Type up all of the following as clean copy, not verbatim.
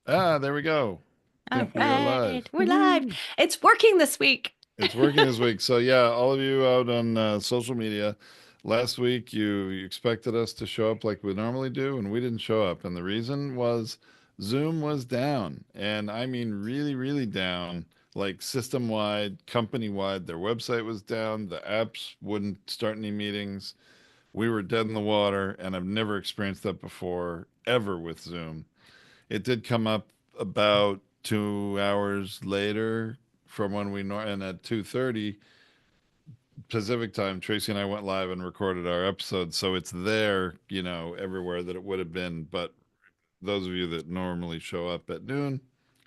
Ah, there we go. I All think we are live. right, we're live. Woohoo! It's working this week. It's working this week. So yeah, all of you out on social media, last week you expected us to show up like we normally do, and we didn't show up. And the reason was Zoom was down, and I mean really, really down, like system wide, company wide. Their website was down. The apps wouldn't start any meetings. We were dead in the water, and I've never experienced that before ever with Zoom. It did come up about 2 hours later from when and at 2:30 Pacific time, Tracy and I went live and recorded our episode. So it's there, everywhere that it would have been. But those of you that normally show up at noon,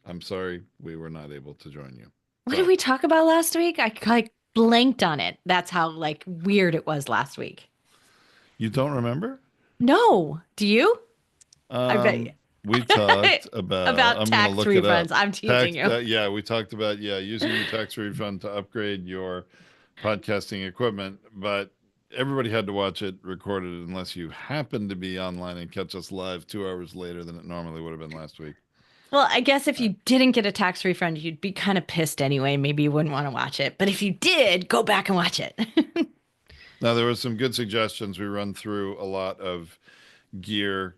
I'm sorry, we were not able to join you. What did So we talk about last week? I like blanked on it. That's how like weird it was last week. you don't remember? No, do you? I Um, bet we talked about, about I'm going to tax look it refunds. up. I'm teasing you. Yeah, we talked about, yeah, using your tax refund to upgrade your podcasting equipment, but everybody had to watch it recorded unless you happened to be online and catch us live 2 hours later than it normally would have been last week. Well, I guess if Uh, you didn't get a tax refund, you'd be kind of pissed anyway. Maybe you wouldn't want to watch it. But if you did, go back and watch it. Now, there was some good suggestions. We run through a lot of gear,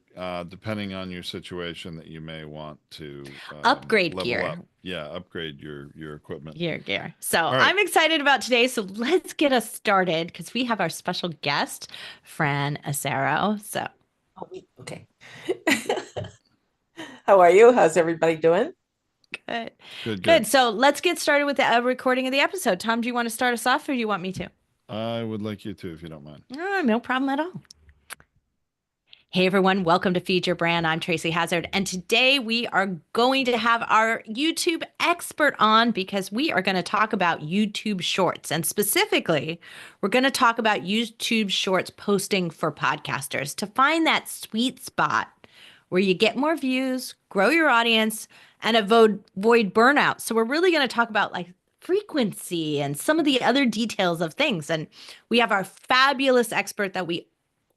depending on your situation, that you may want to Upgrade level gear. up. Yeah, upgrade your equipment. Gear. So All right. I'm excited about today. So let's get us started because we have our special guest, Fran Acero. So Okay. How are you? How's everybody doing? good. Good, Good. good. So let's get started with the recording of the episode. Tom, do you want to start us off or do you want me to? I would like you to, if you don't mind. No problem at all. Hey everyone, welcome to Feed Your Brand. I'm Tracy Hazard, and today we are going to have our YouTube expert on because we are going to talk about YouTube Shorts. And specifically, we're going to talk about YouTube Shorts posting for podcasters to find that sweet spot where you get more views, grow your audience, and avoid burnout. So we're really going to talk about like frequency and some of the other details of things. And we have our fabulous expert that we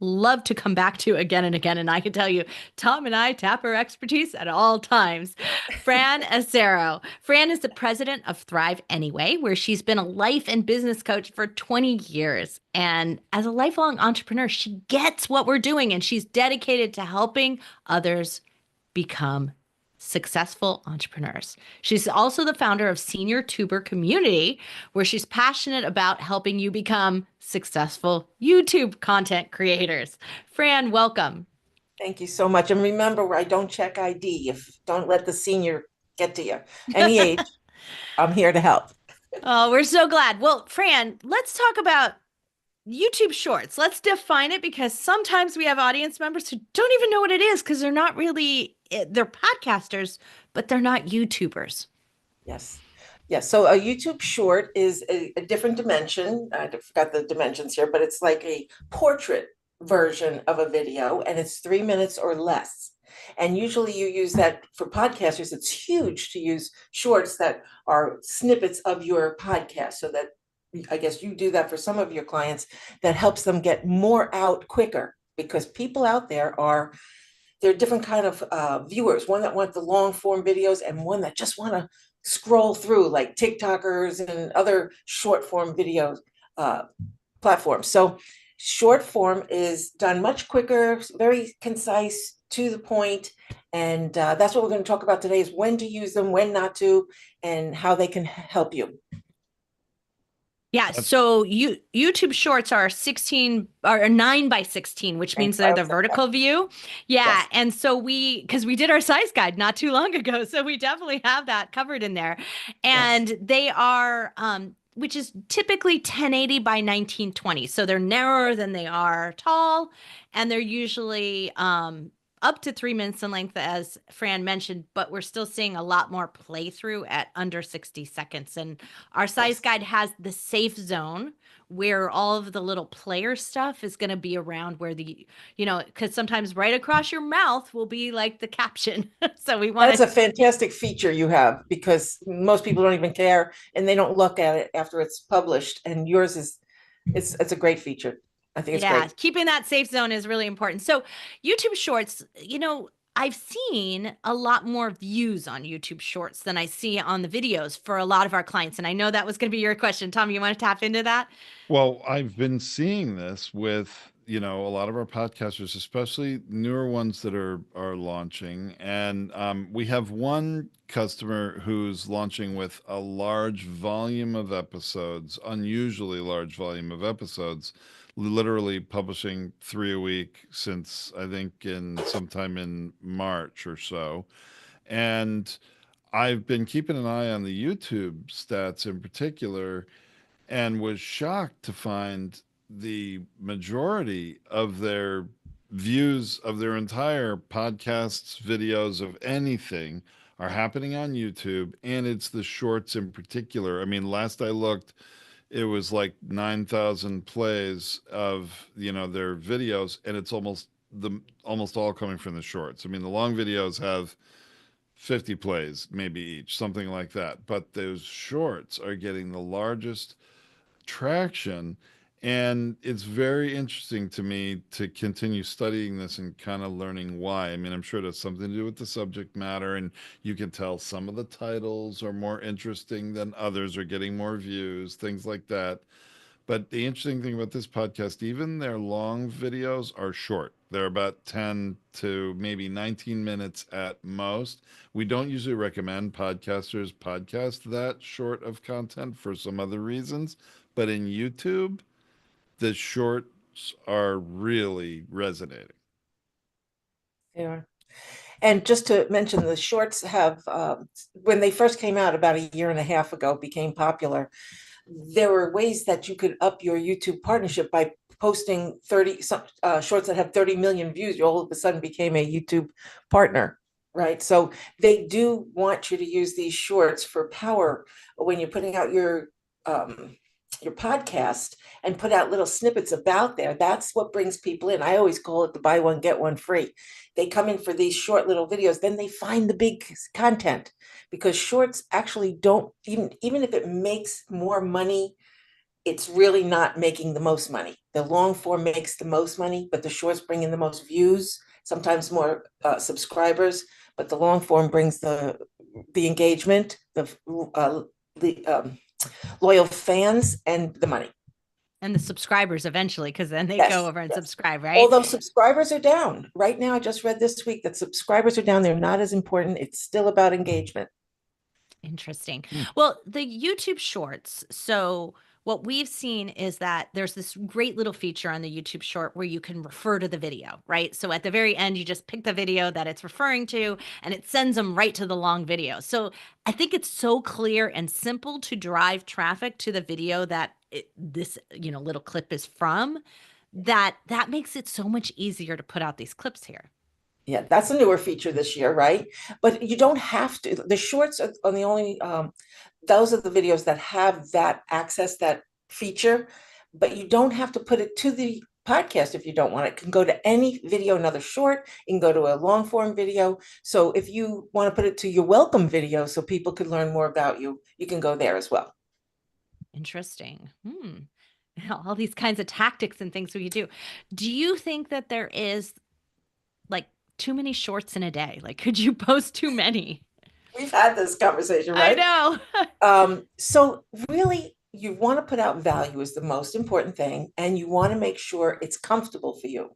love to come back to again and again. And I can tell you, Tom and I tap our expertise at all times. Fran Acero. Fran is the president of Thrive Anyway, where she's been a life and business coach for 20 years. And as a lifelong entrepreneur, she gets what we're doing and she's dedicated to helping others become successful entrepreneurs. She's also the founder of Senior Tuber Community, where she's passionate about helping you become successful YouTube content creators. Fran, welcome. Thank you so much. And remember, I don't check ID. If don't let the senior get to you. Any age, I'm here to help. Oh, we're so glad. Well, Fran, let's talk about YouTube Shorts. Let's define it because sometimes we have audience members who don't even know what it is because they're not really, they're podcasters, but they're not YouTubers. Yes. Yes. So a YouTube short is a different dimension. I forgot the dimensions here, but it's like a portrait version of a video, and it's 3 minutes or less. And usually you use that for podcasters. It's huge to use shorts that are snippets of your podcast so that I guess you do that for some of your clients that helps them get more out quicker because people out there are different kind of viewers, one that want the long form videos and one that just want to scroll through like TikTokers and other short form video uh, platforms. So short form is done much quicker, very concise, to the point, and that's what we're going to talk about today is when to use them, when not to, and how they can help you. Yeah, That's so YouTube Shorts are 16 or 9 by 16, which Thank means you. I they're the was like, vertical view. Yeah, yes, and so because we did our size guide not too long ago, so we definitely have that covered in there. yes. And they are which is typically 1080 by 1920. So they're narrower than they are tall, and they're usually up to 3 minutes in length, as Fran mentioned, but we're still seeing a lot more playthrough at under 60 seconds. And our size Yes. guide has the safe zone where all of the little player stuff is going to be around where because sometimes right across your mouth will be like the caption. So we want That's to, a fantastic feature you have because most people don't even care and they don't look at it after it's published. And yours is it's a great feature. I think it's yeah, great. keeping that safe zone is really important. So YouTube Shorts, I've seen a lot more views on YouTube Shorts than I see on the videos for a lot of our clients. And I know that was going to be your question. Tom, you want to tap into that? Well, I've been seeing this with, a lot of our podcasters, especially newer ones that are launching. And we have one customer who's launching with a large volume of episodes, unusually large volume of episodes, literally publishing 3 a week since I think in sometime in March or so. And I've been keeping an eye on the YouTube stats in particular and was shocked to find the majority of their views of their entire podcasts, videos of anything are happening on YouTube, and it's the shorts in particular. I mean, last I looked, it was like 9,000 plays of, their videos, and it's almost all coming from the shorts. I mean, the long videos have 50 plays maybe each, something like that. But those shorts are getting the largest traction. And it's very interesting to me to continue studying this and kind of learning why. I mean, I'm sure it has something to do with the subject matter, and you can tell some of the titles are more interesting than others, are getting more views, things like that. But the interesting thing about this podcast, even their long videos are short. They're about 10 to maybe 19 minutes at most. We don't usually recommend podcasters podcast that short of content for some other reasons. But in YouTube, the shorts are really resonating. Yeah. And just to mention, the shorts have, when they first came out about a year and a half ago, became popular. There were ways that you could up your YouTube partnership by posting 30 shorts that have 30 million views. You all of a sudden became a YouTube partner, right? So they do want you to use these shorts for power when you're putting out your podcast and put out little snippets about there. That's what brings people in. I always call it the buy one, get one free. They come in for these short little videos, then they find the big content, because shorts actually don't, even if it makes more money, it's really not making the most money. The long form makes the most money, but the shorts bring in the most views, sometimes more subscribers, but the long form brings the engagement, the loyal fans, and the money. And the subscribers eventually, because then they Yes, go over and yes. subscribe, right? Although subscribers are down right now, I just read this week that subscribers are down. They're not as important. It's still about engagement. Interesting. Hmm. Well, the YouTube Shorts. So, what we've seen is that there's this great little feature on the YouTube Short where you can refer to the video, right? So, at the very end, you just pick the video that it's referring to and it sends them right to the long video. So, I think it's so clear and simple to drive traffic to the video that this, little clip is from, that makes it so much easier to put out these clips here. Yeah, that's a newer feature this year, right? But you don't have to. The shorts are the only, those are the videos that have that access, that feature, but you don't have to put it to the podcast if you don't want it. It can go to any video, another short, you can go to a long form video. So if you want to put it to your welcome video so people could learn more about you, you can go there as well. Interesting. All these kinds of tactics and things we do. Do you think that there is like too many shorts in a day? Like, could you post too many? We've had this conversation, I right? know. So really, you want to put out value is the most important thing, and you want to make sure it's comfortable for you.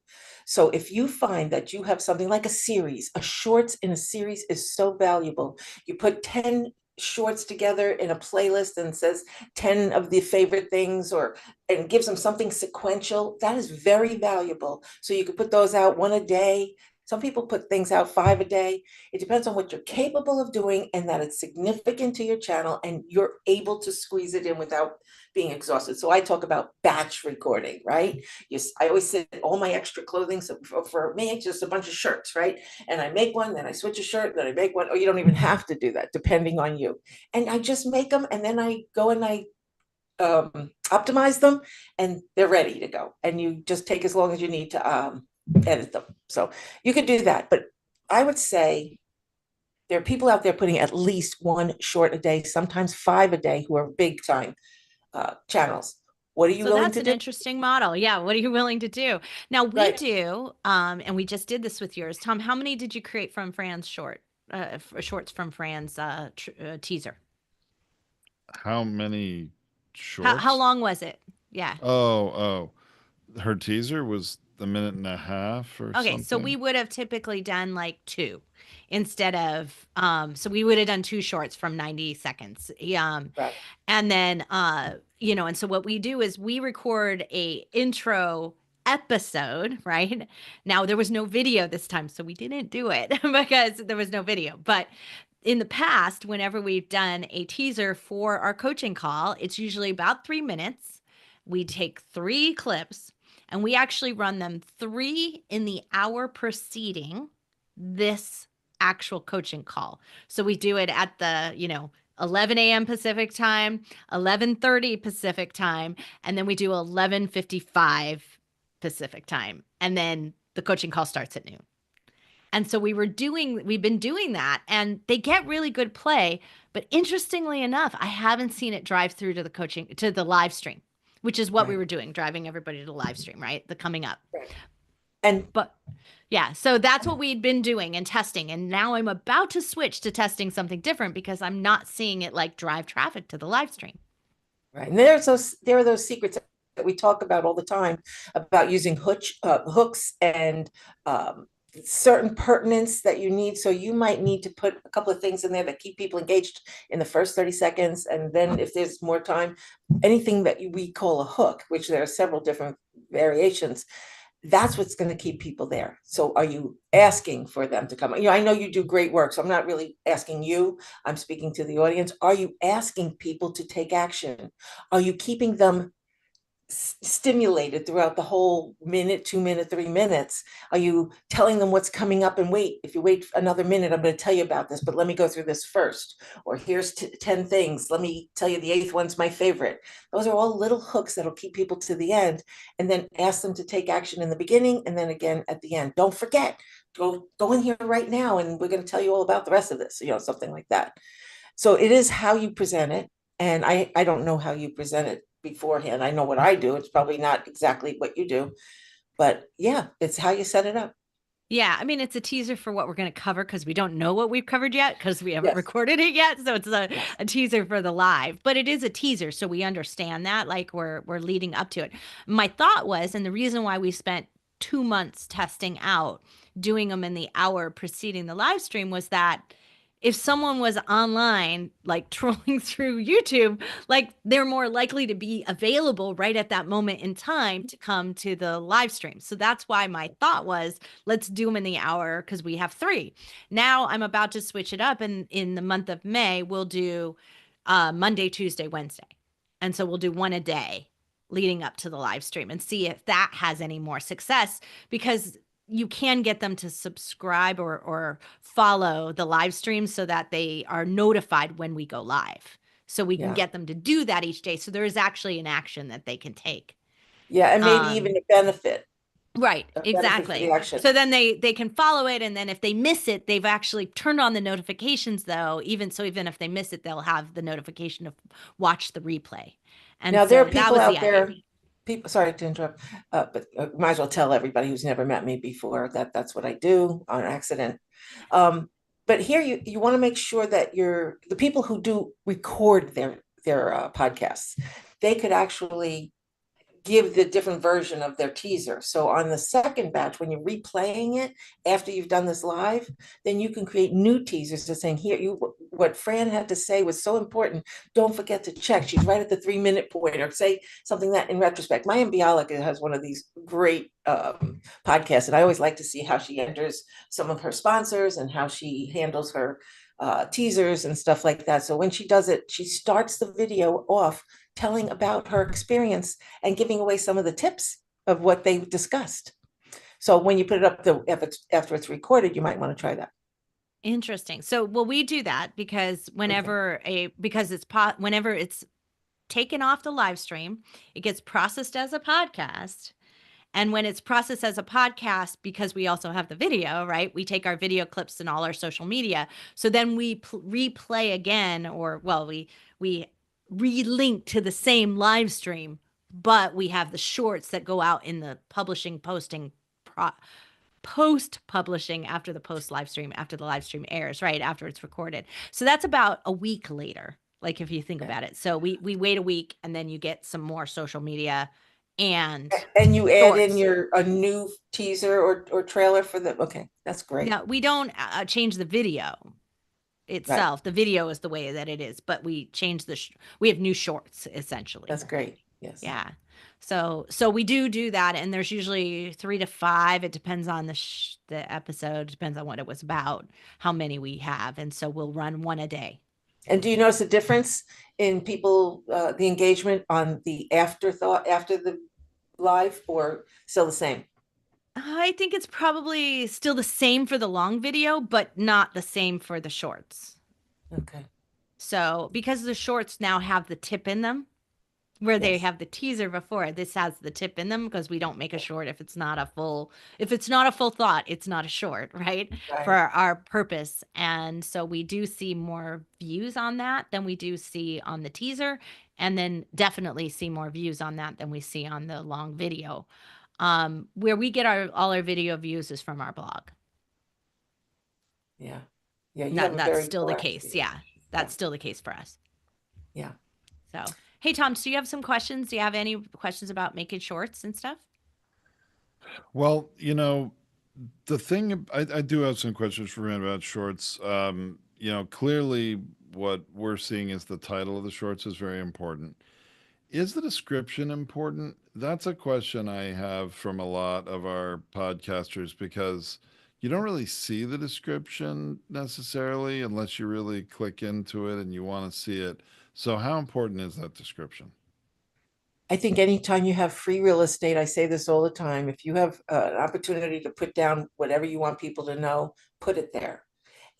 So if you find that you have something like a series, a shorts in a series is so valuable. You put 10 shorts together in a playlist and says 10 of the favorite things, or and gives them something sequential. That is very valuable. So you could put those out one a day. Some people put things out 5 a day. It depends on what you're capable of doing and that it's significant to your channel and you're able to squeeze it in without being exhausted. So I talk about batch recording, right? Yes, I always say all my extra clothing. So for me, it's just a bunch of shirts, right? And I make one, then I switch a shirt, then I make one. Or you don't even have to do that, depending on you. And I just make them, and then I go and I optimize them, and they're ready to go. And you just take as long as you need to edit them. So you could do that. But I would say there are people out there putting at least one short a day, sometimes 5 a day, who are big time channels. What are you So willing that's to an do? interesting model. Yeah. What are you willing to do? Now we Right. do, and we just did this with yours. Tom, how many did you create from Fran's shorts from Fran's teaser? How many How shorts? long was it? Yeah. Oh, her teaser was a minute and a half or Okay, so something. we would have typically done like two instead of so we would have done two shorts from 90 seconds. Right. And then and so what we do is we record a intro episode, right? Now there was no video this time, so we didn't do it because there was no video. But in the past, whenever we've done a teaser for our coaching call, it's usually about 3 minutes. We take three clips and we actually run them three in the hour preceding this actual coaching call. So we do it at the, 11 a.m. Pacific time, 11:30 Pacific time, and then we do 11:55 Pacific time. And then the coaching call starts at noon. And so we've been doing that and they get really good play. But interestingly enough, I haven't seen it drive through to the live stream, which is what we Right. were doing, driving everybody to the live stream, right? The coming up. Right. And But yeah, so that's what we'd been doing and testing. And now I'm about to switch to testing something different because I'm not seeing it like drive traffic to the live stream. right. And there are those secrets that we talk about all the time about using hooks and certain pertinence that you need. So you might need to put a couple of things in there that keep people engaged in the first 30 seconds. And then if there's more time, anything that we call a hook, which there are several different variations, that's what's going to keep people there. So are you asking for them to come? I know you do great work, so I'm not really asking you. I'm speaking to the audience. Are you asking people to take action? Are you keeping them stimulated throughout the whole minute, 2 minute, 3 minutes? Are you telling them what's coming up and wait, if you wait another minute, I'm going to tell you about this, but let me go through this first. Or here's 10 things. Let me tell you the eighth one's my favorite. Those are all little hooks that'll keep people to the end, and then ask them to take action in the beginning and then again at the end. Don't forget, go in here right now and we're going to tell you all about the rest of this, something like that. So it is how you present it. And I don't know how you present it beforehand. I know what I do. It's probably not exactly what you do, but yeah, it's how you set it up. Yeah, I mean, it's a teaser for what we're going to cover because we don't know what we've covered yet because we haven't Yes, recorded it yet. So it's yes, a teaser for the live, but it is a teaser. So we understand that like we're leading up to it. My thought was, and the reason why we spent 2 months testing out doing them in the hour preceding the live stream was that if someone was online, like trolling through YouTube, like they're more likely to be available right at that moment in time to come to the live stream. So that's why my thought was, let's do them in the hour because we have three. Now I'm about to switch it up. And in the month of May, we'll do Monday, Tuesday, Wednesday. And so we'll do one a day leading up to the live stream and see if that has any more success because you can get them to subscribe or follow the live stream so that they are notified when we go live. So we can yeah, get them to do that each day. So there is actually an action that they can take. yeah, and maybe even Um, right, a benefit for the exactly. action. So then they can follow it, and then if they miss it, they've actually turned on the notifications though. Even if they miss it, they'll have the notification to watch the replay. And Now there are so that people was the out idea. there, people, sorry to interrupt, but might as well tell everybody who's never met me before that that's what I do on accident. Um, but here you want to make sure that the people who do record their podcasts, they could actually give the different version of their teaser. So on the second batch, when you're replaying it after you've done this live, then you can create new teasers just saying, here, what Fran had to say was so important. Don't forget to check. She's right at the 3 minute point, or say something that in retrospect. Maya Bialik has one of these great podcasts, and I always like to see how she enters some of her sponsors and how she handles her teasers and stuff like that. So when she does it, she starts the video off telling about her experience and giving away some of the tips of what they discussed. So when you put it up, after it's recorded, you might want to try that. Interesting. So, well, we do that because Okay. whenever it's taken off the live stream, it gets processed as a podcast. And when it's processed as a podcast, because we also have the video, right? We take our video clips and all our social media. So then we replay again, or well, we relink to the same live stream but we have the shorts that go out in the publishing, posting, post publishing after the post live stream, after the live stream airs, right after it's recorded. So that's about a week later. Like if you think Okay. about it, so we wait a week and then you get some more social media and And you add in shorts. a new teaser or trailer for the, okay, that's great. Now we don't change the video itself. The video is the way that it is, but we change we have new shorts essentially. That's great. Yes. Yeah. So we do that, and there's usually 3 to 5. It depends on the episode, depends on what it was about, how many we have, and so we'll run one a day. And do you notice a difference in people, the engagement on the afterthought after the live, or still the same? I think it's probably still the same for the long video, but not the same for the shorts. Okay. So because the shorts now have the tip in them, where they Yes. have the teaser before, this has the tip in them because we don't make a short if it's not a full thought, it's not a short, right? For Right. our purpose. And so we do see more views on that than we do see on the teaser, and then definitely see more views on that than we see on the long video. Where we get all our video views is from our blog. Yeah. Yeah. You have a That's very still the proactive- case. Yeah. That's still the case for us. Yeah. So, hey, Tom, do you have some questions? Do you have any questions about making shorts and stuff? Well, the thing, I do have some questions for him about shorts. Clearly what we're seeing is the title of the shorts is very important. Is the description important? That's a question I have from a lot of our podcasters, because you don't really see the description necessarily unless you really click into it and you want to see it. So how important is that description? I think anytime you have free real estate, I say this all the time, if you have an opportunity to put down whatever you want people to know, put it there.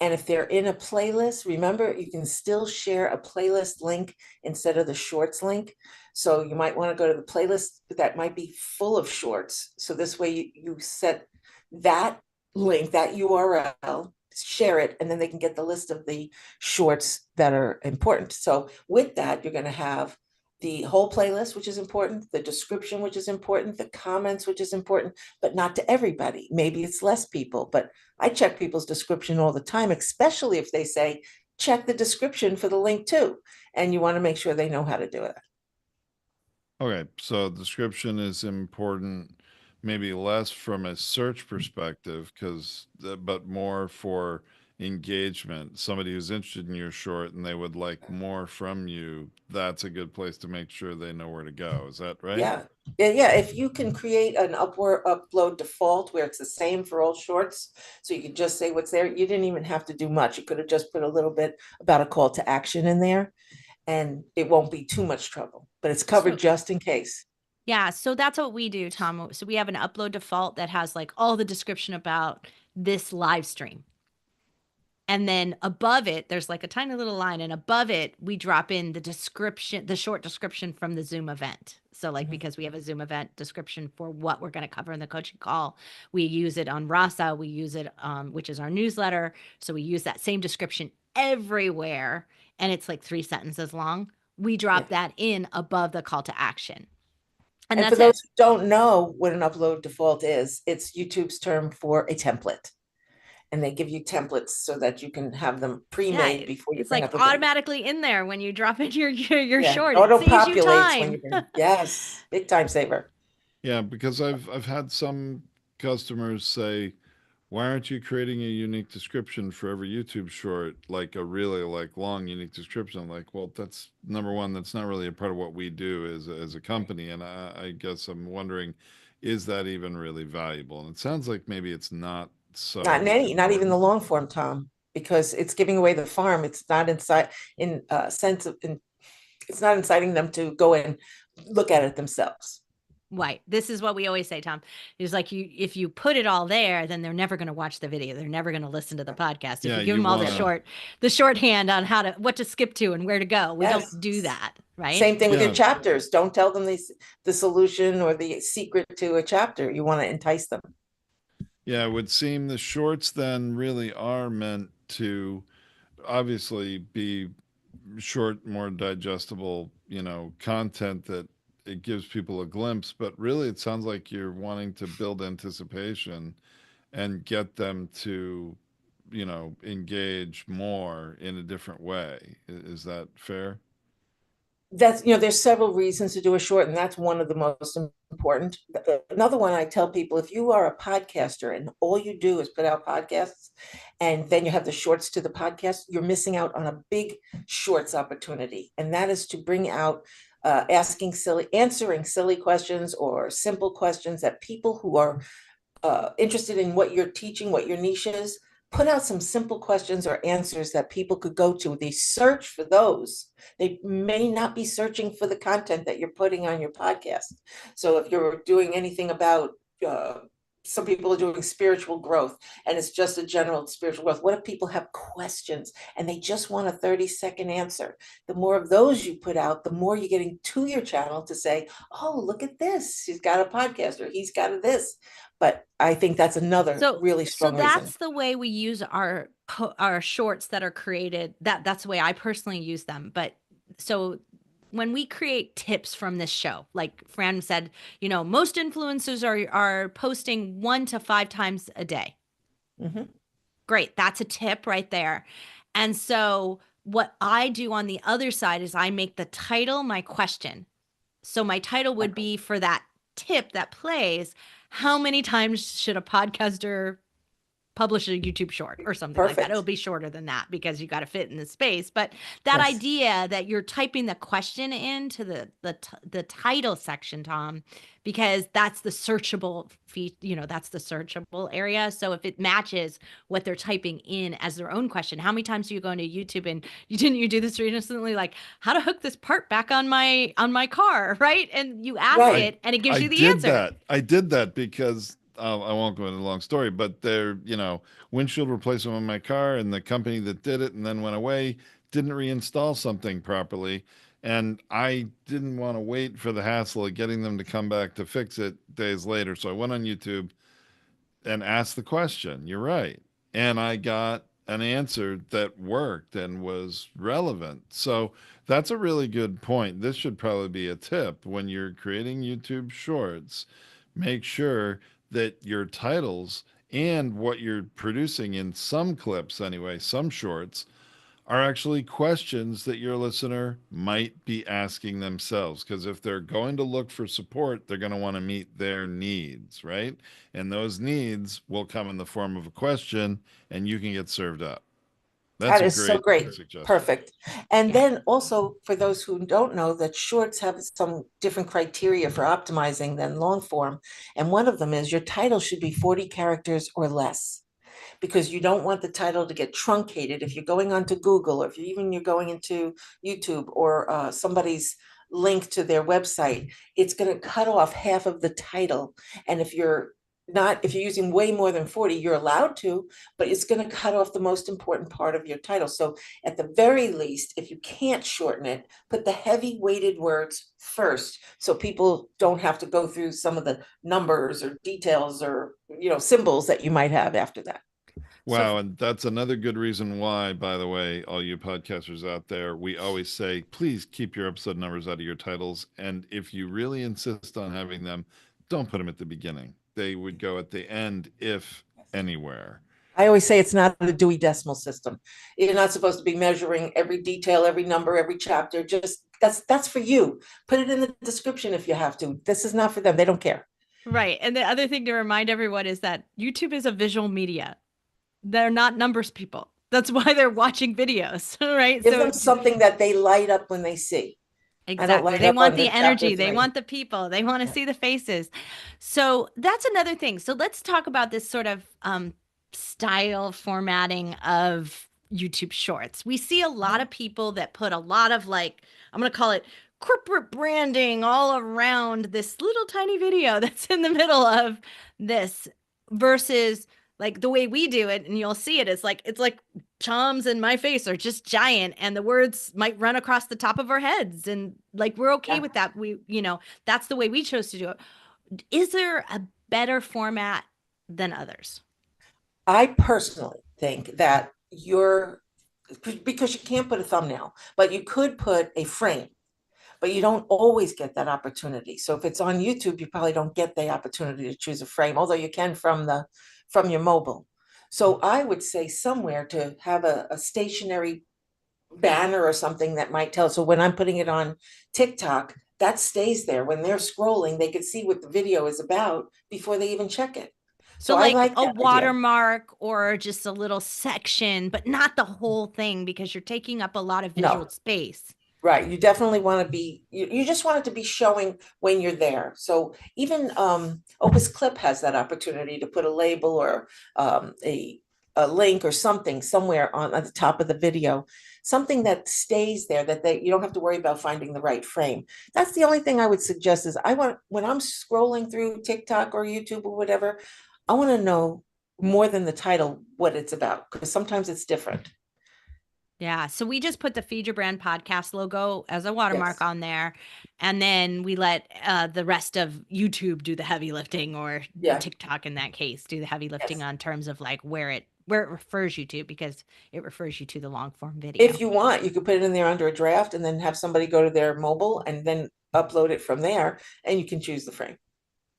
And if they're in a playlist, remember, you can still share a playlist link instead of the shorts link. So you might want to go to the playlist that might be full of shorts. So this way you set that link, that URL, share it, and then they can get the list of the shorts that are important. So with that, you're going to have the whole playlist, which is important, the description, which is important, the comments, which is important, but not to everybody. Maybe it's less people, but I check people's description all the time, especially if they say, check the description for the link too. And you want to make sure they know how to do it. Okay, so description is important, maybe less from a search perspective, but more for engagement. Somebody who's interested in your short and they would like more from you, that's a good place to make sure they know where to go. Is that right? Yeah. Yeah. If you can create an upload default where it's the same for all shorts, so you could just say what's there, you didn't even have to do much. You could have just put a little bit about a call to action in there, and it won't be too much trouble, but it's covered just in case. Yeah, so that's what we do, Tom. So we have an upload default that has like all the description about this live stream. And then above it, there's like a tiny little line, and above it, we drop in the description, the short description from the Zoom event. So like, because we have a Zoom event description for what we're going to cover in the coaching call, we use it on Rasa, we use it, which is our newsletter. So we use that same description everywhere, and it's like 3 sentences long. We drop that in above the call to action. And that's for those who don't know what an upload default is, it's YouTube's term for a template. And they give you templates so that you can have them pre-made before you it's bring like up a video. automatically in there when you drop in your short. Auto It saves you populates when time. you bring. Yes, big time saver. Yeah, because I've had some customers say, why aren't you creating a unique description for every YouTube short, like a really like long unique description? I'm like, well, that's number one, that's not really a part of what we do as a company. And I guess I'm wondering, is that even really valuable? And it sounds like maybe it's not so Not in any, not even the important. long form, Tom, because it's giving away the farm. It's not inside in sense of, it's not inciting them to go and look at it themselves. Right. This is what we always say, Tom. Is like if you put it all there, then they're never going to watch the video. They're never going to listen to the podcast. If Yeah, you give you them all wanna- the shorthand on what to skip to and where to go. We Yes. don't do that, right? Same thing with your Yeah. chapters. Don't tell them the solution or the secret to a chapter. You want to entice them. Yeah, it would seem the shorts then really are meant to obviously be short, more digestible, content that it gives people a glimpse, but really it sounds like you're wanting to build anticipation and get them to, engage more in a different way. Is that fair? That's, there's several reasons to do a short, and that's one of the most important. Another one, I tell people, if you are a podcaster and all you do is put out podcasts and then you have the shorts to the podcast, you're missing out on a big shorts opportunity. And that is to bring out answering silly questions or simple questions that people who are interested in what you're teaching, what your niche is, put out some simple questions or answers that people could go to. They search for those. They may not be searching for the content that you're putting on your podcast. So if you're doing anything about, some people are doing spiritual growth and it's just a general spiritual growth. What if people have questions and they just want a 30-second answer? The more of those you put out, the more you're getting to your channel to say, oh, look at this. He's got a podcast or he's got a this. But I think that's another really strong reason. That's the way we use our shorts that are created. That's the way I personally use them. But so when we create tips from this show, like Fran said, most influencers are posting 1 to 5 times a day. Mm-hmm. Great. That's a tip right there. And so what I do on the other side is I make the title my question. So my title would be for that tip that plays, how many times should a podcaster publish a YouTube short or something like that? It'll be shorter than that because you got to fit in the space. But that idea that you're typing the question into the title section, Tom, because that's the searchable that's the searchable area. So if it matches what they're typing in as their own question, how many times do you go into YouTube and you do this recently, like how to hook this part back on my car, right? And you ask it and it gives you the answer. I did that because I won't go into a long story, but they're, windshield replacement on my car, and the company that did it and then went away didn't reinstall something properly. And I didn't want to wait for the hassle of getting them to come back to fix it days later. So I went on YouTube and asked the question. You're right. And I got an answer that worked and was relevant. So that's a really good point. This should probably be a tip when you're creating YouTube shorts. Make sure that your titles and what you're producing in some clips anyway, some shorts, are actually questions that your listener might be asking themselves. Because if they're going to look for support, they're going to want to meet their needs, right? And those needs will come in the form of a question, and you can get served up. That is so great. Suggestion. Perfect. And then also for those who don't know, that shorts have some different criteria for optimizing than long form. And one of them is your title should be 40 characters or less, because you don't want the title to get truncated. If you're going onto Google, or if you're going into YouTube or somebody's link to their website, it's going to cut off half of the title. And if you're using way more than 40, you're allowed to, but it's going to cut off the most important part of your title. So at the very least, if you can't shorten it, put the heavy weighted words first, so people don't have to go through some of the numbers or details or, symbols that you might have after that. Wow. And that's another good reason why, by the way, all you podcasters out there, we always say, please keep your episode numbers out of your titles. And if you really insist on having them, don't put them at the beginning. They would go at the end, if anywhere. I always say it's not a Dewey Decimal System. You're not supposed to be measuring every detail, every number, every chapter. Just that's for you. Put it in the description if you have to. This is not for them. They don't care. Right. And the other thing to remind everyone is that YouTube is a visual media. They're not numbers people. That's why they're watching videos, right? Give them something that they light up when they see. Exactly. They want the energy. They want the people. They want to see the faces. So that's another thing. So let's talk about this sort of style formatting of YouTube shorts. We see a lot of people that put a lot of, like, I'm going to call it corporate branding all around this little tiny video that's in the middle of this, versus like the way we do it, and you'll see it, it's like Tom's and my face are just giant, and the words might run across the top of our heads, and like we're okay with that. We, that's the way we chose to do it. Is there a better format than others? I personally think that because you can't put a thumbnail, but you could put a frame. but you don't always get that opportunity. So if it's on YouTube, you probably don't get the opportunity to choose a frame, although you can from your mobile. So I would say somewhere to have a stationary banner or something that might tell. So when I'm putting it on TikTok, that stays there. When they're scrolling, they could see what the video is about before they even check it. So So I like like a that idea. watermark or just a little section, but not the whole thing because you're taking up a lot of visual No, space. right. You definitely want to be, you just want it to be showing when you're there. So even Opus Clip has that opportunity to put a label or a link or something somewhere on at the top of the video, something that stays there that you don't have to worry about finding the right frame. That's the only thing I would suggest is I want, when I'm scrolling through TikTok or YouTube or whatever, I want to know more than the title what it's about, because sometimes it's different. Yeah. So we just put the Feed Your Brand podcast logo as a watermark Yes. on there. And then we let the rest of YouTube do the heavy lifting, or Yeah. TikTok in that case, do the heavy lifting Yes. on terms of like where it refers you to, because it refers you to the long form video. If you want, you could put it in there under a draft and then have somebody go to their mobile and then upload it from there, and you can choose the frame.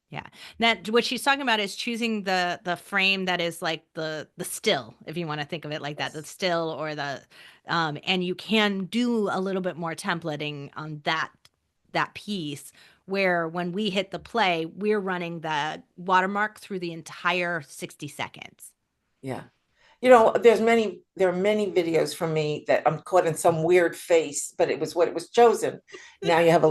Yeah. That what she's talking about is choosing the frame that is like the still, if you want to think of it like that, the still or the and you can do a little bit more templating on that piece, where when we hit the play, we're running the watermark through the entire 60 seconds. Yeah. You know, there are many videos from me that I'm caught in some weird face, but it was what it was chosen. Now you have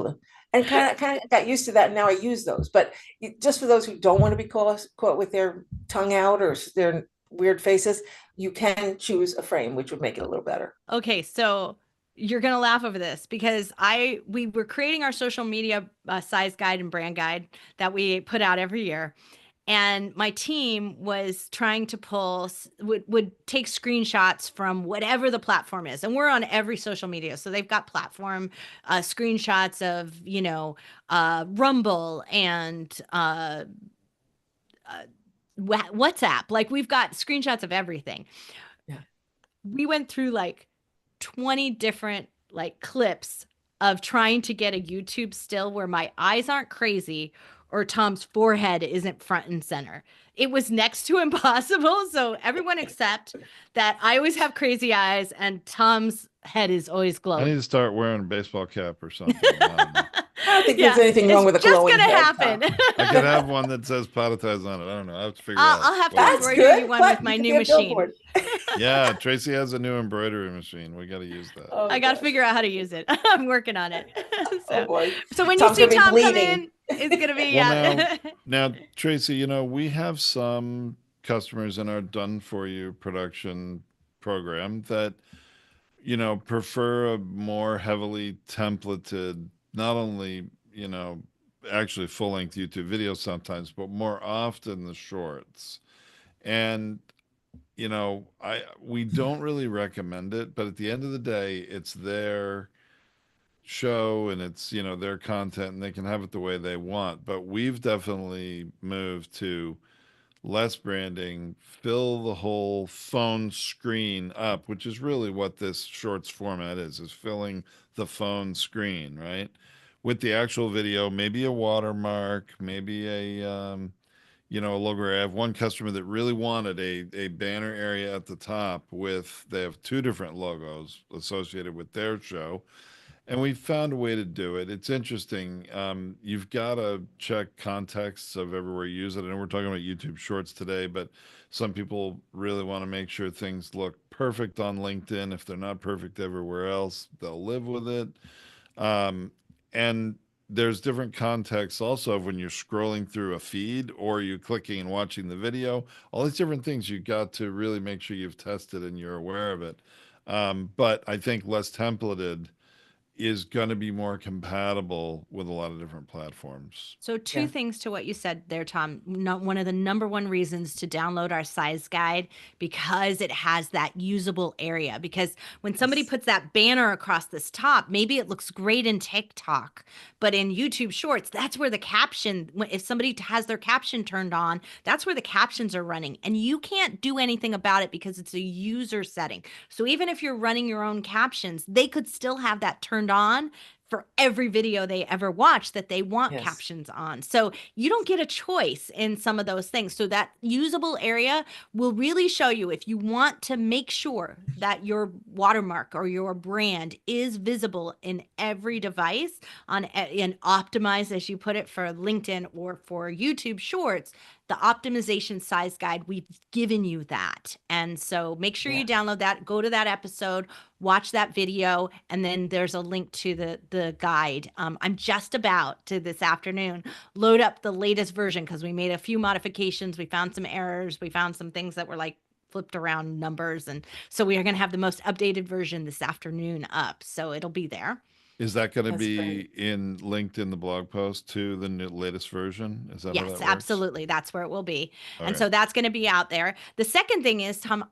and kind of got used to that. And now I use those, but just for those who don't want to be caught with their tongue out or their weird faces, you can choose a frame, which would make it a little better. Okay, so you're gonna laugh over this because we were creating our social media size guide and brand guide that we put out every year, and my team was trying to would take screenshots from whatever the platform is, and we're on every social media, so they've got platform screenshots of Rumble and WhatsApp. Like, we've got screenshots of everything. Yeah. We went through like 20 different like clips of trying to get a YouTube still where my eyes aren't crazy or Tom's forehead isn't front and center. It was next to impossible. So everyone accept that I always have crazy eyes and Tom's head is always I glowing. need to start wearing a baseball cap or something. I don't think there's anything wrong with a glowing It's just head, gonna happen. I could have one that says Potatize on it. I don't know. I have to figure out. I'll have to what- That's embroider you good. one But with you my could new be a machine. billboard. Yeah, Tracy has a new embroidery machine. We got to use that. Oh, I got to gosh. figure out how to use it. I'm working on it. Oh boy. So when Tom's you see gonna be Tom come bleeding. in, it's gonna be Well, now, Tracy, we have some customers in our done for you production program that, prefer a more heavily templated, not only, actually full length YouTube video sometimes, but more often the shorts. And, we don't really recommend it, but at the end of the day, it's their show and it's their content, and they can have it the way they want. But we've definitely moved to less branding, fill the whole phone screen up, which is really what this shorts format is filling the phone screen, right, with the actual video, maybe a watermark, maybe a logo. I have one customer that really wanted a banner area at the top they have two different logos associated with their show, and we found a way to do it. It's interesting. You've got to check contexts of everywhere you use it. I know we're talking about YouTube Shorts today, but some people really want to make sure things look perfect on LinkedIn. If they're not perfect everywhere else, they'll live with it. And there's different contexts also of when you're scrolling through a feed or you clicking and watching the video. All these different things you got to really make sure you've tested and you're aware of it. But I think less templated is going to be more compatible with a lot of different platforms. So two things to what you said there, Tom. One of the number one reasons to download our size guide, because it has that usable area. Because when somebody puts that banner across this top, maybe it looks great in TikTok, but in YouTube Shorts, that's where the caption, if somebody has their caption turned on, that's where the captions are running. And you can't do anything about it because it's a user setting. So even if you're running your own captions, they could still have that turned on for every video they ever watch that they want Yes. captions on. So you don't get a choice in some of those things. So that usable area will really show you if you want to make sure that your watermark or your brand is visible in every device and optimized, as you put it, for LinkedIn or for YouTube Shorts. The optimization size guide, we've given you that. And so make sure Yeah. you download that, go to that episode, watch that video, and then there's a link to the guide. I'm just about to this afternoon load up the latest version because we made a few modifications. We found some errors. We found some things that were like flipped around numbers. And so we are going to have the most updated version this afternoon up. So it'll be there. Is that going to That's be great. linked in the blog post to the latest version? Is that how Yes, that works? absolutely. That's where it will be. And Okay. so that's going to be out there. The second thing is, Tom,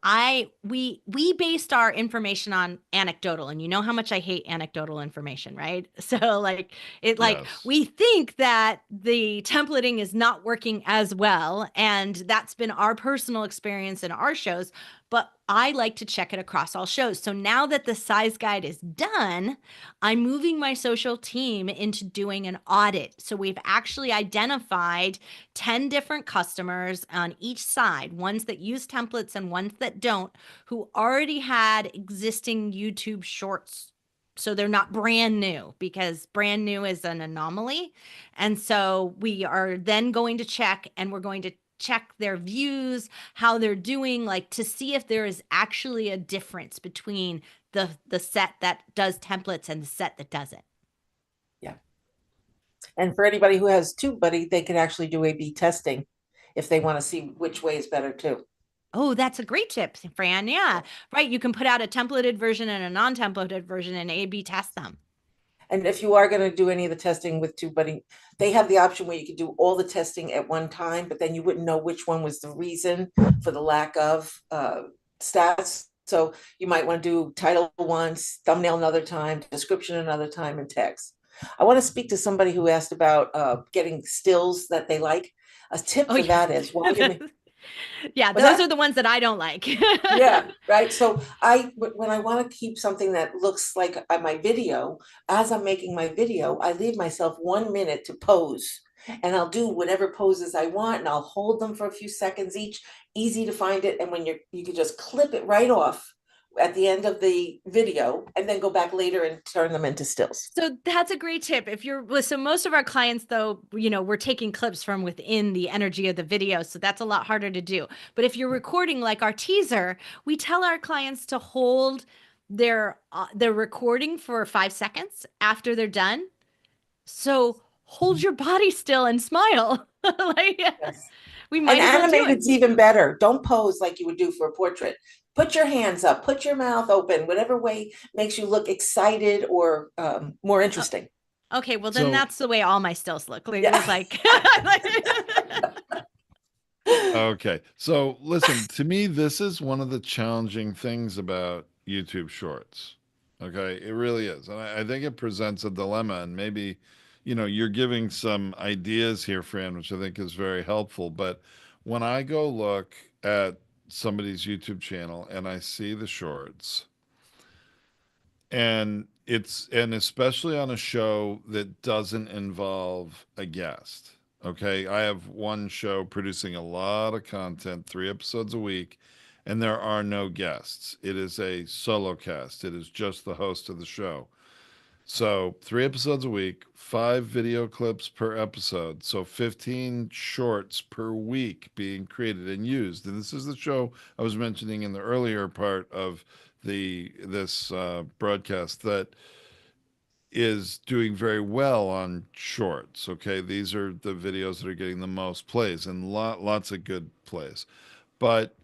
we based our information on anecdotal, and you know how much I hate anecdotal information, right? So like Yes. we think that the templating is not working as well, and that's been our personal experience in our shows, but I like to check it across all shows. So now that the size guide is done, I'm moving my social team into doing an audit. So we've actually identified 10 different customers on each side, ones that use templates and ones that don't, who already had existing YouTube shorts. So they're not brand new, because brand new is an anomaly. And so we are then going to check, and we're going to check their views, how they're doing, like to see if there is actually a difference between the set that does templates and the set that doesn't. Yeah. And for anybody who has TubeBuddy, they could actually do A/B testing if they want to see which way is better too. Oh, that's a great tip, Fran. Yeah, right. You can put out a templated version and a non-templated version and A/B test them. And if you are going to do any of the testing with TubeBuddy, they have the option where you could do all the testing at one time, but then you wouldn't know which one was the reason for the lack of stats. So you might want to do title once, thumbnail another time, description another time, and text. I want to speak to somebody who asked about getting stills that they like. A tip Oh for yeah. that is while you're Yeah, was those that are the ones that I don't like. yeah, right. So when I want to keep something that looks like my video, as I'm making my video, I leave myself 1 minute to pose, and I'll do whatever poses I want, and I'll hold them for a few seconds each. Easy to find it, and when you can just clip it right off at the end of the video, and then go back later and turn them into stills. So that's a great tip. If you're so most of our clients, though, we're taking clips from within the energy of the video. So that's a lot harder to do. But if you're recording like our teaser, we tell our clients to hold their recording for 5 seconds after they're done. So hold your body still and smile. Like Yes. we And might as well do it. animated's even better. Don't pose like you would do for a portrait. Put your hands up, put your mouth open, whatever way makes you look excited or more interesting. Okay, well then So, that's the way all my stills look. Yeah. Like okay. So, listen, to me, this is one of the challenging things about YouTube Shorts. Okay. It really is. And I think it presents a dilemma. And maybe, you're giving some ideas here, Fran, which I think is very helpful. But when I go look at somebody's YouTube channel and I see the shorts, and especially on a show that doesn't involve a guest. Okay, I have one show producing a lot of content, 3 episodes a week, and there are no guests. It is a solo cast. It is just the host of the show. So 3 episodes a week, 5 video clips per episode. So 15 shorts per week being created and used. And this is the show I was mentioning in the earlier part of this broadcast that is doing very well on shorts. Okay, these are the videos that are getting the most plays and lots of good plays. But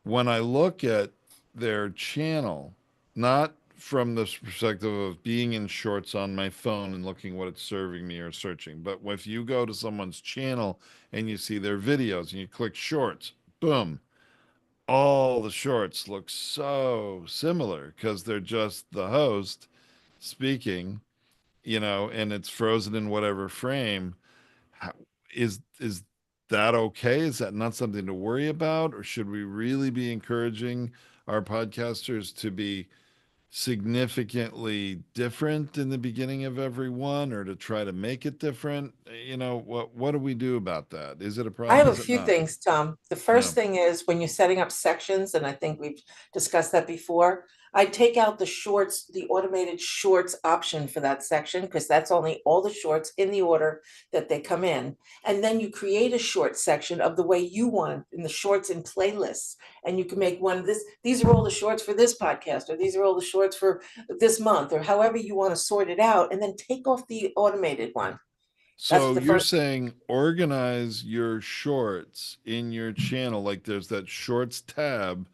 when I look at their channel, not from the perspective of being in shorts on my phone and looking what it's serving me or searching, but if you go to someone's channel and you see their videos and you click shorts, boom, all the shorts look so similar because they're just the host speaking, and it's frozen in whatever frame. How, is that okay? Is that not something to worry about, or should we really be encouraging our podcasters to be significantly different in the beginning of every one, or to try to make it different? What do we do about that? Is it a I have problem? a Is it few not? things, Tom. The Yeah. first thing is when you're setting up sections, and I think we've discussed that before, I take out the shorts, the automated shorts option for that section, because that's only all the shorts in the order that they come in. And then you create a short section of the way you want in the shorts and playlists. And you can make one this, these are all the shorts for this podcast, or these are all the shorts for this month, or however you want to sort it out, and then take off the automated one. That's So the you're first. saying organize your shorts in your channel, like there's that shorts tab.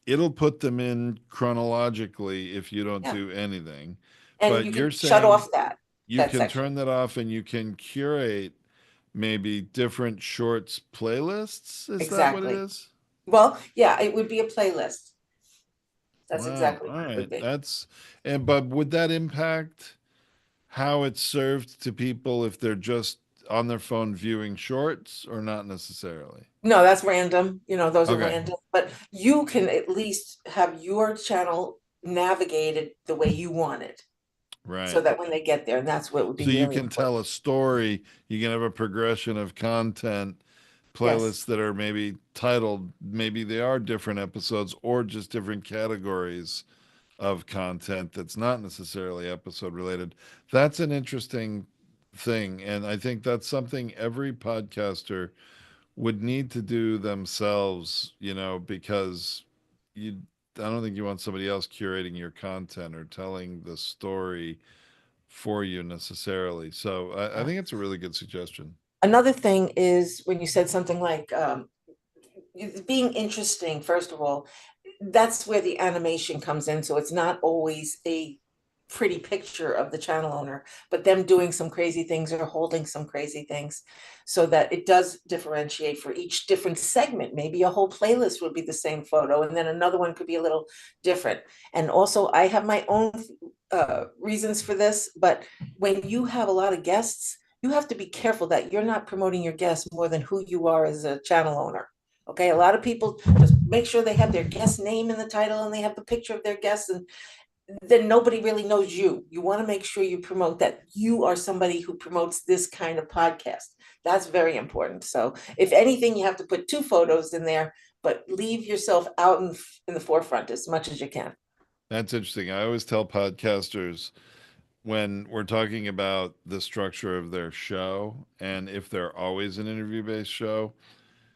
It'll put them in chronologically if you don't Yeah. do anything. And But you you're can shut saying off that you that can section. turn that off and you can curate maybe different shorts playlists. Is that what it Exactly. is? Well, yeah, it would be a playlist. That's Wow. exactly All what it would right. be. But would that impact how it's served to people if they're just on their phone viewing shorts, or not necessarily? No, that's random. Those are Okay. random, but you can at least have your channel navigated the way you want it so Right. that when they get there, and that's what would be So you really can important. tell a story, you can have a progression of content, Yes, playlists that are maybe titled, maybe they are different episodes or just different categories of content that's not necessarily episode related. That's an interesting thing. And I think that's something every podcaster would need to do themselves, because you, I don't think you want somebody else curating your content or telling the story for you necessarily. So I yeah. think it's a really good suggestion. Another thing is when you said something like being interesting, first of all, that's where the animation comes in. So it's not always a pretty picture of the channel owner, but them doing some crazy things or holding some crazy things so that it does differentiate for each different segment. Maybe a whole playlist would be the same photo, and then another one could be a little different. And also, I have my own reasons for this, but when you have a lot of guests, you have to be careful that you're not promoting your guests more than who you are as a channel owner. Okay, a lot of people just make sure they have their guest name in the title and they have the picture of their guests, and then nobody really knows you. You want to make sure you promote that you are somebody who promotes this kind of podcast. That's very important. So, if anything, you have to put two photos in there, but leave yourself out in the forefront as much as you can. That's interesting. I always tell podcasters when we're talking about the structure of their show, and if they're always an interview based show,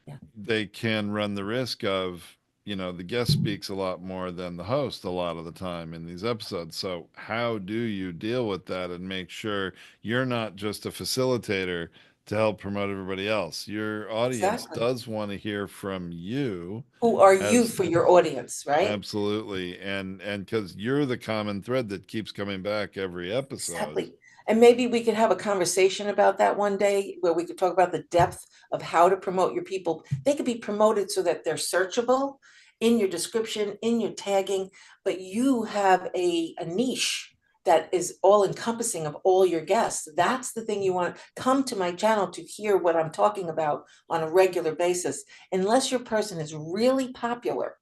Yeah, they can run the risk of, the guest speaks a lot more than the host a lot of the time in these episodes. So, how do you deal with that and make sure you're not just a facilitator to help promote everybody else? Your audience exactly. does want to hear from you Who are you as for your audience, right? absolutely, and because you're the common thread that keeps coming back every episode. Exactly. And maybe we could have a conversation about that one day where we could talk about the depth of how to promote your people. They could be promoted so that they're searchable in your description, in your tagging, but you have a niche that is all encompassing of all your guests. That's the thing you want. Come to my channel to hear what I'm talking about on a regular basis. Unless your person is really popular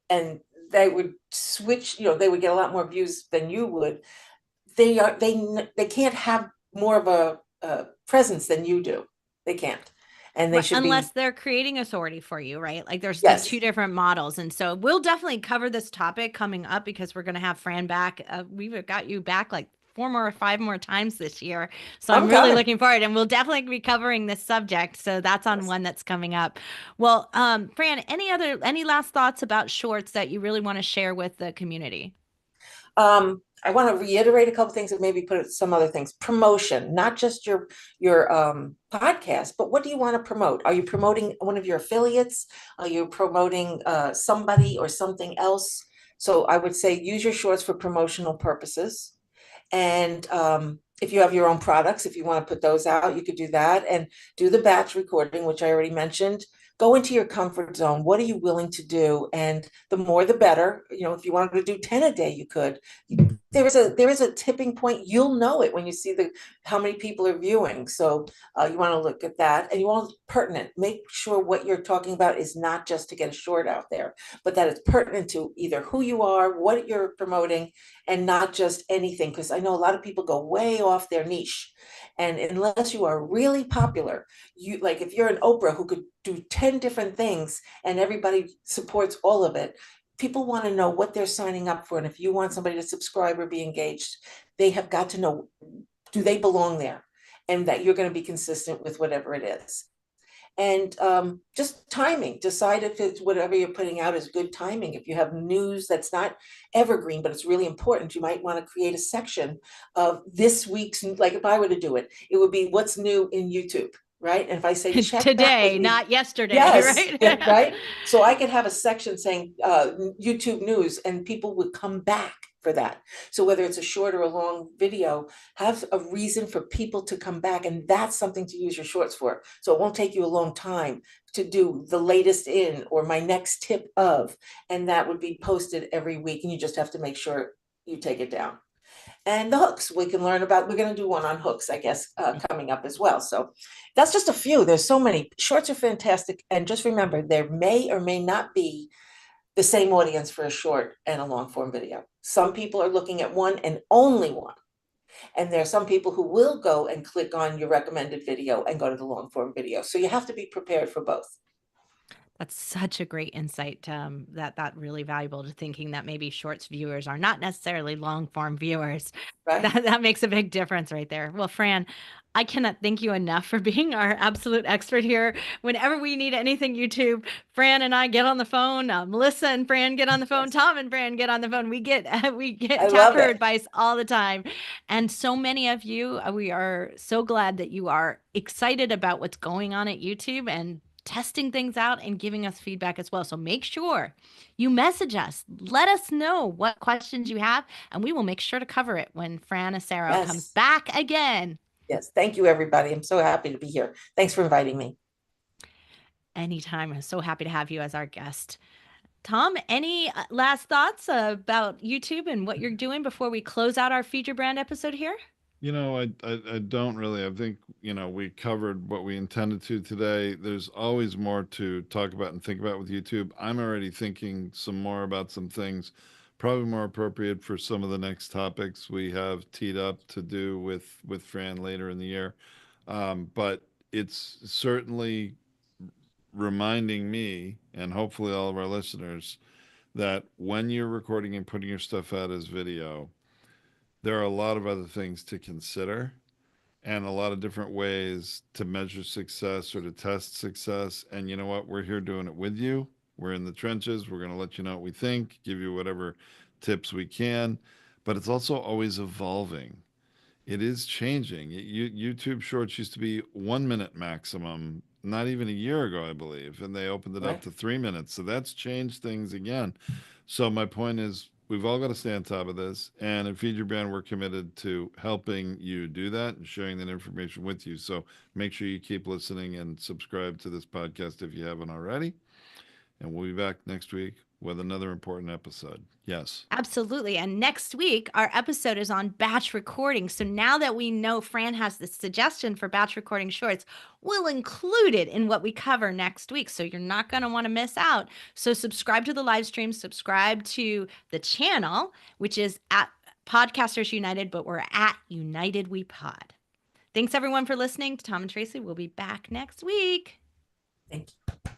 and they would switch, they would get a lot more views than you would, they can't have more of a presence than you do. They can't, and they Right, should be. unless they're creating authority for you, right? Like there's the two Yes. different models. And so we'll definitely cover this topic coming up because we're going to have Fran back. We've got you back like 4 or 5 more times this year. So I'm I'm really coming. looking forward and we'll definitely be covering this subject. So that's on Yes. one that's coming up. Well, Fran, any last thoughts about shorts that you really want to share with the community? I want to reiterate a couple things and maybe put some other things. Promotion, not just your podcast, but what do you want to promote? Are you promoting one of your affiliates? Are you promoting somebody or something else? So I would say use your shorts for promotional purposes. And if you have your own products, if you want to put those out, you could do that and do the batch recording, which I already mentioned. go into your comfort zone. What are you willing to do? And the more the better. If you wanted to do 10 a day, you could. There is a tipping point. You'll know it when you see how many people are viewing. So you want to look at that, and you want pertinent. Make sure what you're talking about is not just to get a short out there, but that it's pertinent to either who you are, what you're promoting, and not just anything. Because I know a lot of people go way off their niche, and unless you are really popular, like if you're an Oprah who could do 10 different things and everybody supports all of it, people want to know what they're signing up for. And if you want somebody to subscribe or be engaged, they have got to know, do they belong there? And that you're going to be consistent with whatever it is. And just timing, decide if it's whatever you're putting out is good timing. If you have news that's not evergreen, but it's really important, you might want to create a section of this week's, like if I were to do it, it would be what's new in YouTube, right? And if I say check today, not yesterday, yes, right? Yeah, right. So I could have a section saying YouTube news, and people would come back for that. So whether it's a short or a long video, have a reason for people to come back, and that's something to use your shorts for. So it won't take you a long time to do the latest in or my next tip of, and that would be posted every week, and you just have to make sure you take it down. And the hooks we can learn about. We're going to do one on hooks, I guess, coming up as well. So that's just a few. There's so many. Shorts are fantastic. And just remember, there may or may not be the same audience for a short and a long form video. Some people are looking at one and only one. And there are some people who will go and click on your recommended video and go to the long form video. So you have to be prepared for both. That's such a great insight. That really valuable, to thinking that maybe shorts viewers are not necessarily long form viewers. Right. That makes a big difference right there. Well, Fran, I cannot thank you enough for being our absolute expert here. Whenever we need anything YouTube, Fran and I get on the phone. Melissa and Fran get on the phone. Yes. Tom and Fran get on the phone. We get I tap love her it. advice all the time. And so many of you, we are so glad that you are excited about what's going on at YouTube and testing things out and giving us feedback as well. So make sure you message us. Let us know what questions you have, and we will make sure to cover it when Fran Acero comes Yes. back again. Yes. Thank you, everybody. I'm so happy to be here. Thanks for inviting me. Anytime. I'm so happy to have you as our guest. Tom, any last thoughts about YouTube and what you're doing before we close out our feature brand episode here? I don't really. I think, we covered what we intended to today. There's always more to talk about and think about with YouTube. I'm already thinking some more about some things, probably more appropriate for some of the next topics we have teed up to do with Fran later in the year. But it's certainly reminding me, and hopefully all of our listeners, that when you're recording and putting your stuff out as video, there are a lot of other things to consider and a lot of different ways to measure success or to test success. And you know what? We're here doing it with you. We're in the trenches. We're going to let you know what we think, give you whatever tips we can. But it's also always evolving. It is changing. YouTube Shorts used to be 1 minute maximum, not even a year ago, I believe, and they opened it up Right. to 3 minutes. So that's changed things again. So my point is, we've all got to stay on top of this. And at Feed Your Brand, we're committed to helping you do that and sharing that information with you. So make sure you keep listening and subscribe to this podcast if you haven't already. And we'll be back next week with another important episode. Yes. Absolutely. And next week, our episode is on batch recording. So now that we know Fran has this suggestion for batch recording shorts, we'll include it in what we cover next week. So you're not going to want to miss out. So subscribe to the live stream, subscribe to the channel, which is at Podcasters United, but we're at United We Pod. Thanks everyone for listening to Tom and Tracy. We'll be back next week. Thank you.